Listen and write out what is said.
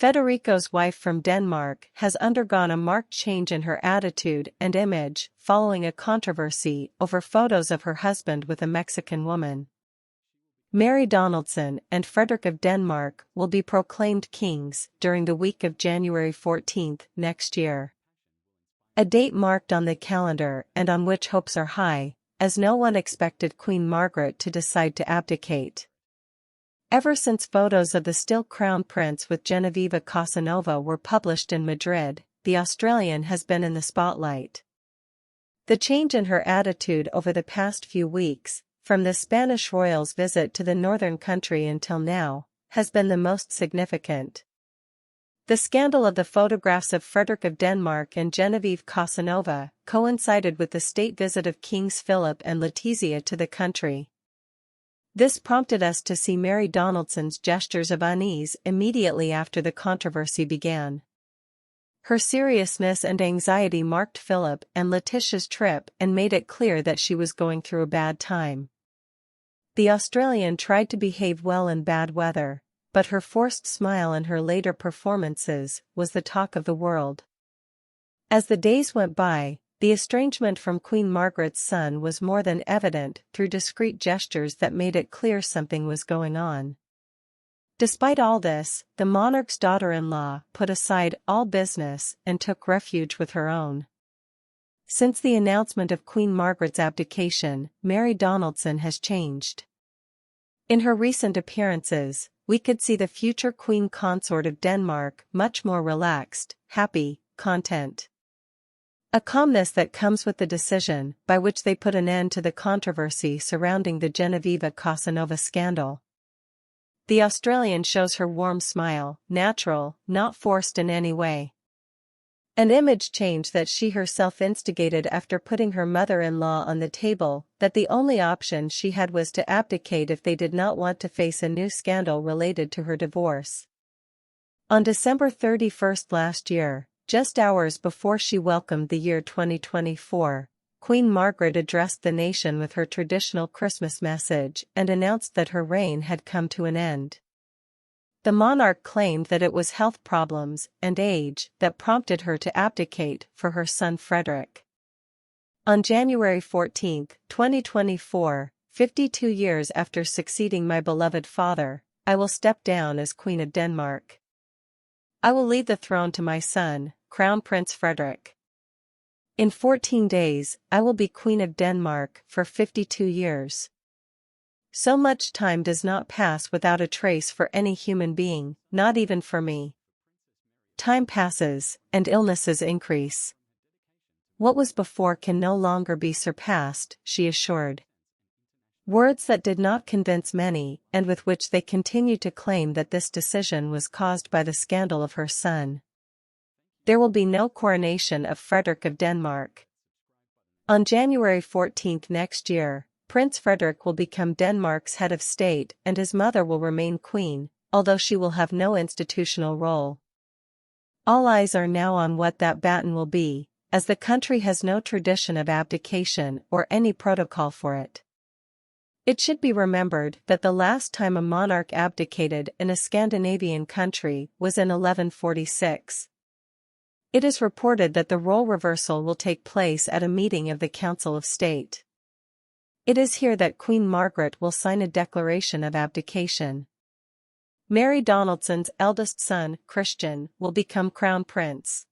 Federico's wife from Denmark has undergone a marked change in her attitude and image following a controversy over photos of her husband with a Mexican woman. Mary Donaldson and Frederick of Denmark will be proclaimed kings during the week of January 14 next year. A date marked on the calendar and on which hopes are high, as no one expected Queen Margaret to decide to abdicate. Ever since photos of the still crown prince with Jenoveva Casanova were published in Madrid, the Australian has been in the spotlight. The change in her attitude over the past few weeks, from the Spanish royal's visit to the northern country until now, has been the most significant. The scandal of the photographs of Frederick of Denmark and Genevieve Casanova coincided with the state visit of Kings Philip and Letizia to the country. This prompted us to see Mary Donaldson's gestures of unease immediately after the controversy began. Her seriousness and anxiety marked Philip and Letitia's trip and made it clear that she was going through a bad time. The Australian tried to behave well in bad weather, but her forced smile in her later performances was the talk of the world. As the days went by, the estrangement from Queen Margaret's son was more than evident through discreet gestures that made it clear something was going on. Despite all this, the monarch's daughter-in-law put aside all business and took refuge with her own. Since the announcement of Queen Margaret's abdication, Mary Donaldson has changed. In her recent appearances, we could see the future Queen Consort of Denmark much more relaxed, happy, content. A calmness that comes with the decision by which they put an end to the controversy surrounding the Jenoveva Casanova scandal. The Australian shows her warm smile, natural, not forced in any way. An image change that she herself instigated after putting her mother-in-law on the table, that the only option she had was to abdicate if they did not want to face a new scandal related to her divorce. On December 31 last year, just hours before she welcomed the year 2024, Queen Margaret addressed the nation with her traditional Christmas message and announced that her reign had come to an end. The monarch claimed that it was health problems and age that prompted her to abdicate for her son Frederick. On January 14, 2024, 52 years after succeeding my beloved father, I will step down as Queen of Denmark. I will leave the throne to my son, Crown Prince Frederick. In 14 days, I will be Queen of Denmark for 52 years. So much time does not pass without a trace for any human being, not even for me. Time passes, and illnesses increase. What was before can no longer be surpassed, she assured. Words that did not convince many, and with which they continued to claim that this decision was caused by the scandal of her son. There will be no coronation of Frederick of Denmark. On January 14 next year, Prince Frederick will become Denmark's head of state and his mother will remain queen, although she will have no institutional role. All eyes are now on what that baton will be, as the country has no tradition of abdication or any protocol for it. It should be remembered that the last time a monarch abdicated in a Scandinavian country was in 1146. It is reported that the role reversal will take place at a meeting of the Council of State. It is here that Queen Margaret will sign a declaration of abdication. Mary Donaldson's eldest son, Christian, will become Crown Prince.